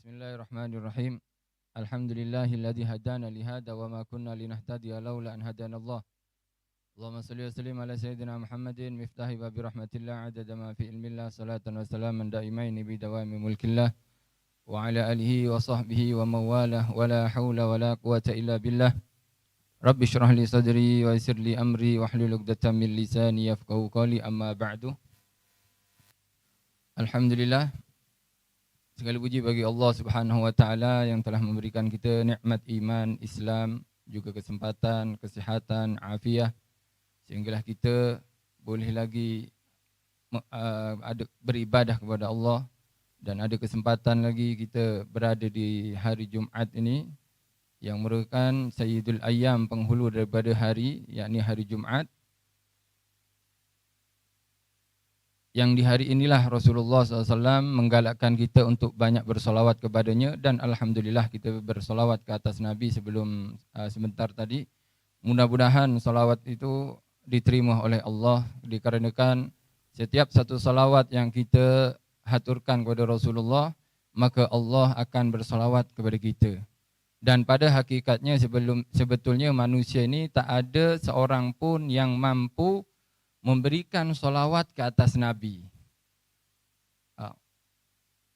Bismillahirrahmanirrahim. Alhamdulillahilladzi hadana li hada wa ma kunna linahtadiya laula an hadanallah. Allahumma shalli wa sallim ala sayyidina Muhammadin miftahi babi rahmatillah adada ma fi ilmillah salatan wa salaman daimaini bi dawami mulkillah wa ala alihi wa sahbihi wa mawalah wa la hawla wa la quwata illa billah. Rabbi shrah li sadri wa yassir li amri wa hlul 'uqdatam min lisani yafqahu qawli amma ba'du. Alhamdulillah, segala puji bagi Allah Subhanahu wa taala yang telah memberikan kita nikmat iman, Islam, juga kesempatan, kesihatan, afiah, sehinggalah kita boleh lagi beribadah kepada Allah, dan ada kesempatan lagi kita berada di hari Jumaat ini yang merupakan Sayyidul Ayyam, penghulu daripada hari, yakni hari Jumaat. Yang di hari inilah Rasulullah SAW menggalakkan kita untuk banyak bersolawat kepadanya, dan Alhamdulillah kita bersolawat ke atas Nabi sebelum sebentar tadi. Mudah-mudahan solawat itu diterima oleh Allah, dikarenakan setiap satu solawat yang kita haturkan kepada Rasulullah, maka Allah akan bersolawat kepada kita. Dan pada hakikatnya sebetulnya manusia ini tak ada seorang pun yang mampu memberikan solawat ke atas Nabi.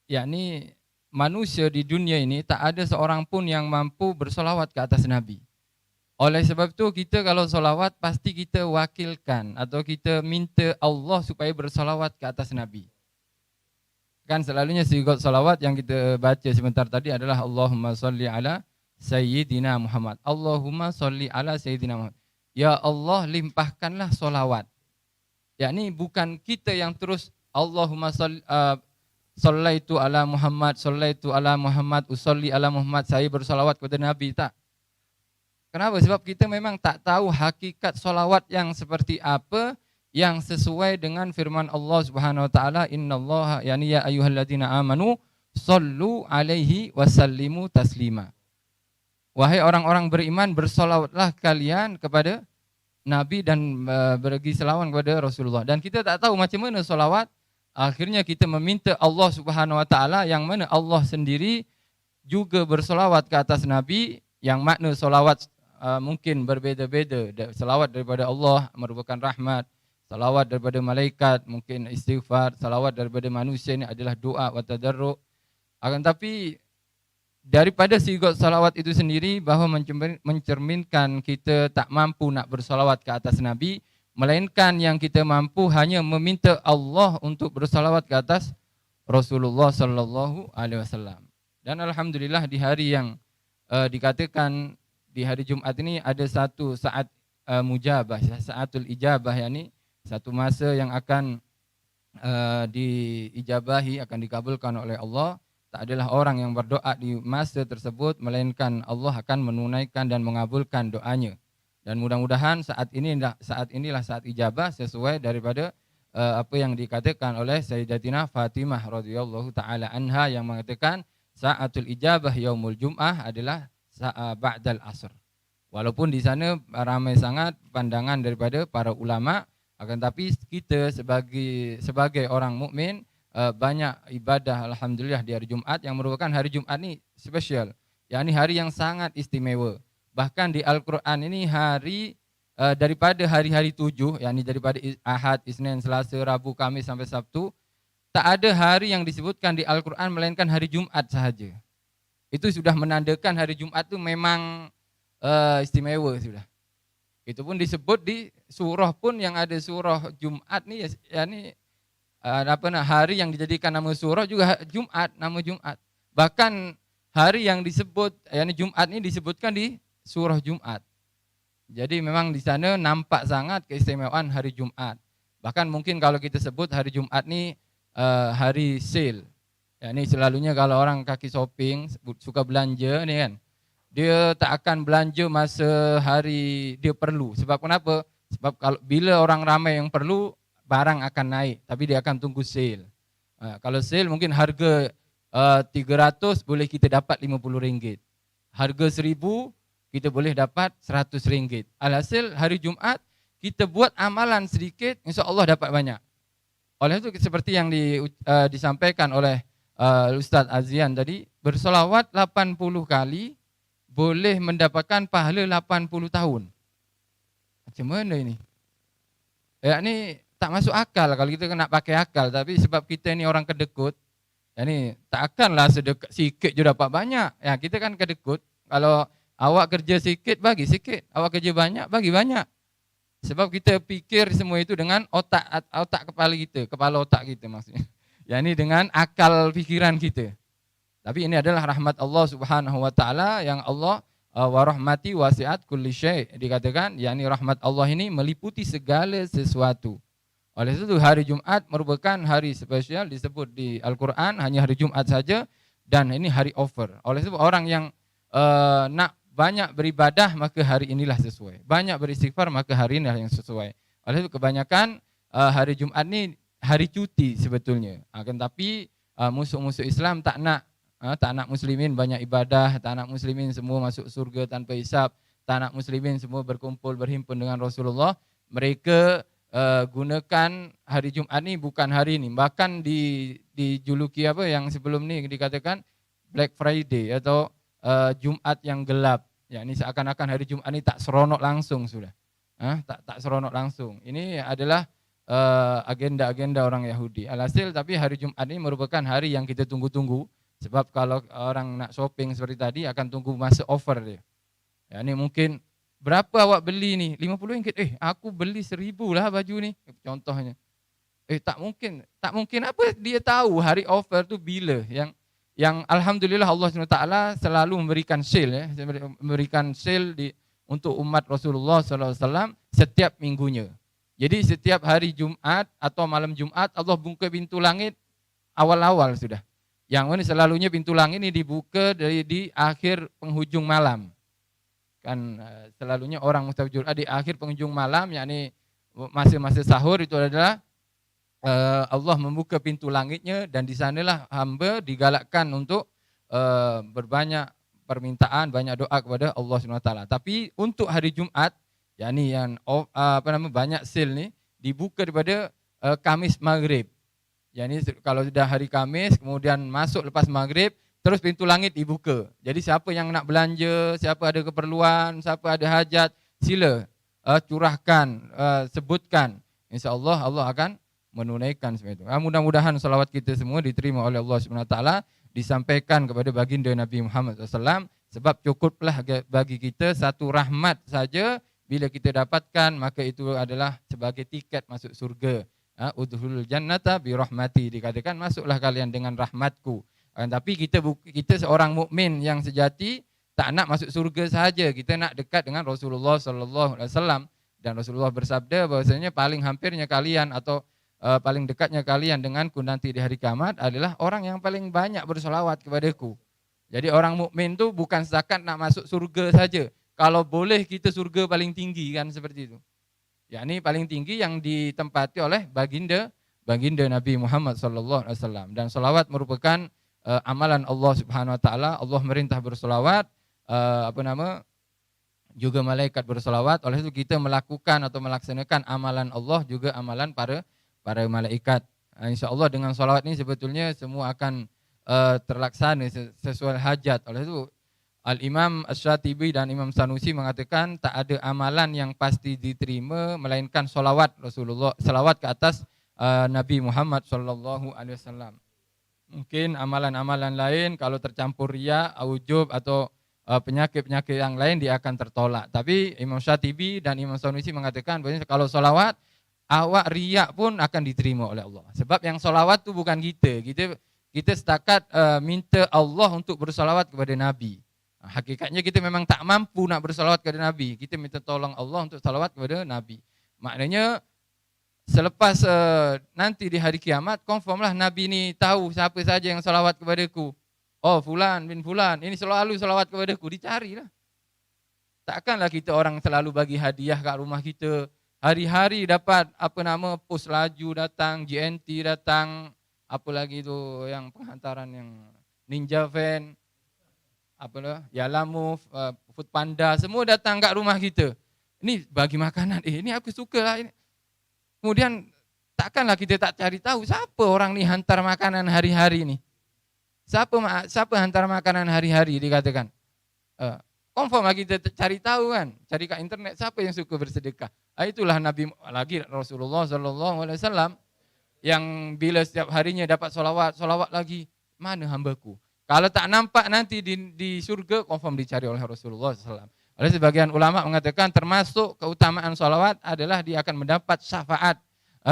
Yakni manusia di dunia ini tak ada seorang pun yang mampu bersolawat ke atas Nabi. Oleh sebab itu kita kalau solawat pasti kita wakilkan atau kita minta Allah supaya bersolawat ke atas Nabi. Kan selalunya sigat solawat yang kita baca sebentar tadi adalah Allahumma salli ala Sayyidina Muhammad. Allahumma salli ala Sayyidina Muhammad. Ya Allah, limpahkanlah solawat. Yakni bukan kita yang terus Allahumma sallaitu ala Muhammad, sallaitu ala Muhammad, usolli ala Muhammad, saya bersolawat kepada Nabi, tak. Kenapa? Sebab kita memang tak tahu hakikat solawat yang seperti apa yang sesuai dengan firman Allah Subhanahu wa taala, innallaha yani ya ayyuhalladzina amanu sallu alaihi wasallimu taslima. Wahai orang-orang beriman, bersolawatlah kalian kepada Nabi dan bagi selawat kepada Rasulullah. Dan kita tak tahu macam mana solawat. Akhirnya kita meminta Allah Subhanahu wa taala, yang mana Allah sendiri juga bersolawat ke atas Nabi, yang makna solawat mungkin berbeza-beza. Selawat daripada Allah merupakan rahmat, salawat daripada malaikat mungkin istighfar, salawat daripada manusia ini adalah doa wa tadarru'. Akan tapi daripada sigat salawat itu sendiri, bahawa mencerminkan kita tak mampu nak bersalawat ke atas Nabi, melainkan yang kita mampu hanya meminta Allah untuk bersalawat ke atas Rasulullah sallallahu alaihi wasallam. Dan alhamdulillah di hari yang dikatakan di hari Jumaat ini ada satu saat mujabah, saatul ijabah, yakni satu masa yang akan diijabahi, akan dikabulkan oleh Allah. Tak adalah orang yang berdoa di masa tersebut, melainkan Allah akan menunaikan dan mengabulkan doanya. Dan mudah-mudahan saat inilah saat ijabah, sesuai daripada apa yang dikatakan oleh Sayyidatina Fatimah radhiyallahu taala anha, yang mengatakan saatul ijabah yaumul jum'ah adalah ba'dal asr. Walaupun di sana ramai sangat pandangan daripada para ulama, akan tapi kita sebagai orang mukmin banyak ibadah alhamdulillah di hari Jumaat, yang merupakan hari Jumaat ni spesial. Yakni hari yang sangat istimewa. Bahkan di Al-Quran ini hari daripada hari-hari 7, yakni daripada Ahad, Isnin, Selasa, Rabu, Khamis sampai Sabtu, tak ada hari yang disebutkan di Al-Quran melainkan hari Jumaat sahaja. Itu sudah menandakan hari Jumaat tu memang istimewa sudah. Itu pun disebut di surah pun, yang ada surah Jumaat ni, yakni hari yang dijadikan nama surah juga Jumaat, nama Jumaat. Bahkan hari yang disebut, yakni Jumaat ni disebutkan di surah Jumaat. Jadi memang di sana nampak sangat keistimewaan hari Jumaat. Bahkan mungkin kalau kita sebut hari Jumaat ni hari sale. Yakni selalunya kalau orang kaki shopping suka belanja ni kan, dia tak akan belanja masa hari dia perlu. Sebab kenapa? Sebab kalau bila orang ramai yang perlu, barang akan naik, tapi dia akan tunggu sale. Kalau sale mungkin harga 300 boleh kita dapat RM50. Harga 1000 kita boleh dapat RM100. Alhasil hari Jumaat kita buat amalan sedikit, insya-Allah dapat banyak. Oleh itu seperti yang disampaikan oleh Ustaz Azian tadi, bersolawat 80 kali boleh mendapatkan pahala 80 tahun. Macam mana ini? Ni tak masuk akal kalau kita nak pakai akal, tapi sebab kita ni orang kedekut, ni tak akanlah sedekah sikit je dapat banyak. Ya, kita kan kedekut. Kalau awak kerja sikit, bagi sikit. Awak kerja banyak, bagi banyak. Sebab kita fikir semua itu dengan otak kepala otak kita maksudnya. Ya, ni dengan akal fikiran kita. Tapi ini adalah rahmat Allah Subhanahu wa taala yang Allah wa rahmati wasi'at kulli syai'. Dikatakan yakni rahmat Allah ini meliputi segala sesuatu. Oleh itu hari Jumaat merupakan hari spesial, disebut di Al-Quran hanya hari Jumaat saja, dan ini hari offer. Oleh itu orang yang nak banyak beribadah maka hari inilah sesuai. Banyak beristighfar maka hari inilah yang sesuai. Oleh itu kebanyakan hari Jumaat ni hari cuti sebetulnya. Akan tapi musuh-musuh Islam tak nak muslimin banyak ibadah, tak nak muslimin semua masuk surga tanpa hisab, tak nak muslimin semua berkumpul berhimpun dengan Rasulullah. Mereka gunakan hari Jumaat ni bukan hari ni. Bahkan dijuluki apa yang sebelum ni dikatakan Black Friday atau Jumaat yang gelap. Ya, ini seakan-akan hari Jumaat ni tak seronok langsung sudah. Tak seronok langsung. Ini adalah agenda-agenda orang Yahudi. Alhasil tapi hari Jumaat ini merupakan hari yang kita tunggu-tunggu. Sebab kalau orang nak shopping seperti tadi akan tunggu masa offer dia. Ya, ni mungkin berapa awak beli ni? RM50. Aku beli 1,000 lah baju ni. Contohnya. Tak mungkin. Tak mungkin apa dia tahu hari offer tu bila. Yang alhamdulillah Allah SWT selalu memberikan sale, memberikan sale untuk umat Rasulullah SAW setiap minggunya. Jadi setiap hari Jumaat atau malam Jumaat Allah buka pintu langit awal-awal sudah. Yang ini selalunya pintu langit ini dibuka di akhir penghujung malam. Kan selalunya orang mustajabul di akhir penghujung malam, yakni masa-masa sahur itu adalah Allah membuka pintu langitnya, dan di sanalah hamba digalakkan untuk berbanyak permintaan, banyak doa kepada Allah SWT. Tapi untuk hari Jumaat, yakni yang banyak sale ni dibuka daripada Khamis Maghrib. Yani kalau sudah hari Khamis, kemudian masuk lepas Maghrib, terus pintu langit dibuka. Jadi siapa yang nak belanja, siapa ada keperluan, siapa ada hajat, sila curahkan, sebutkan. InsyaAllah Allah akan menunaikan semua itu. Mudah-mudahan salawat kita semua diterima oleh Allah SWT, disampaikan kepada baginda Nabi Muhammad SAW, sebab cukuplah bagi kita satu rahmat saja bila kita dapatkan, maka itu adalah sebagai tiket masuk surga. Udhulul jannata bi rahmati, dikatakan masuklah kalian dengan rahmatku. Tapi kita seorang mukmin yang sejati tak nak masuk surga sahaja, kita nak dekat dengan Rasulullah sallallahu alaihi wasallam, dan Rasulullah bersabda bahwasanya paling hampirnya kalian atau paling dekatnya kalian denganku nanti di hari kiamat adalah orang yang paling banyak bersolawat kepadaku. Jadi orang mukmin tu bukan setakat nak masuk surga saja. Kalau boleh kita surga paling tinggi kan seperti itu. Yakni paling tinggi yang ditempati oleh baginda Nabi Muhammad sallallahu alaihi wasallam. Dan selawat merupakan amalan Allah Subhanahu wa taala. Allah merintah berselawat, juga malaikat berselawat. Oleh itu kita melakukan atau melaksanakan amalan Allah juga amalan para malaikat. Insya-Allah dengan selawat ini sebetulnya semua akan terlaksana sesuai hajat. Oleh itu Al-Imam Asy-Syatibi dan Imam Sanusi mengatakan tak ada amalan yang pasti diterima melainkan solawat Rasulullah, selawat ke atas Nabi Muhammad sallallahu alaihi wasallam. Mungkin amalan-amalan lain kalau tercampur riya, ujub atau penyakit-penyakit yang lain dia akan tertolak. Tapi Imam Syatibi dan Imam Sanusi mengatakan bahwa kalau solawat awak riya pun akan diterima oleh Allah. Sebab yang solawat tu bukan kita setakat minta Allah untuk bersolawat kepada Nabi. Hakikatnya kita memang tak mampu nak bersalawat kepada Nabi. Kita minta tolong Allah untuk salawat kepada Nabi. Maknanya selepas nanti di hari kiamat, confirmlah Nabi ni tahu siapa saja yang salawat kepadaku. Oh fulan bin fulan, ini selalu salawat kepadaku, dicarilah. Takkanlah kita orang selalu bagi hadiah kat rumah kita. Hari-hari dapat pos laju datang, GNT datang, apa lagi tu yang penghantaran yang Ninja Van, Yalamu, Food Panda, semua datang kat rumah kita. Ini bagi makanan, ini aku suka lah. Kemudian takkanlah kita tak cari tahu siapa orang ni hantar makanan hari-hari ni. Siapa antara makanan hari-hari dikatakan? Eh, Confirm lagi kita cari tahu kan, cari ke internet siapa yang suka bersedekah. Itulah Nabi lagi Rasulullah Sallallahu Alaihi Wasallam yang bila setiap harinya dapat solawat lagi, mana hambaku? Kalau tak nampak nanti di surga, confirm dicari oleh Rasulullah SAW. Oleh sebagian ulama mengatakan termasuk keutamaan solawat adalah dia akan mendapat syafaat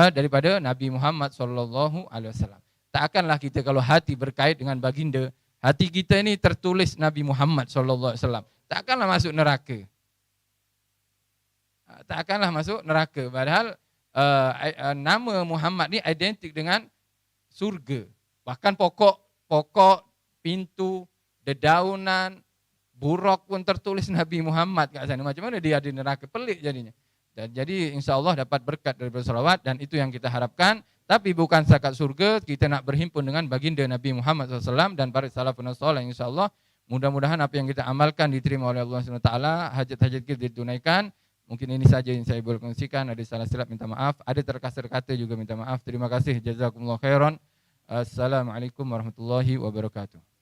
daripada Nabi Muhammad Sallallahu Alaihi Wasallam. Tak akanlah kita kalau hati berkait dengan baginda, hati kita ini tertulis Nabi Muhammad Sallallahu Alaihi Wasallam. Tak akanlah masuk neraka. Tak akanlah masuk neraka. Padahal nama Muhammad ni identik dengan surga. Bahkan pokok, pintu, dedaunan, buruk pun tertulis Nabi Muhammad kat sana. Macam mana dia ada neraka? Pelik jadinya. Dan jadi insya-Allah dapat berkat daripada salawat dan itu yang kita harapkan. Tapi bukan setakat surga, kita nak berhimpun dengan baginda Nabi Muhammad SAW dan para salafun salih insya-Allah. Mudah-mudahan apa yang kita amalkan diterima oleh Allah SWT, hajat-hajat kita ditunaikan. Mungkin ini saja yang saya boleh kongsikan. Ada salah silap minta maaf, ada terkasar kata juga minta maaf. Terima kasih. Jazakumullah khairan. Assalamualaikum warahmatullahi wabarakatuh.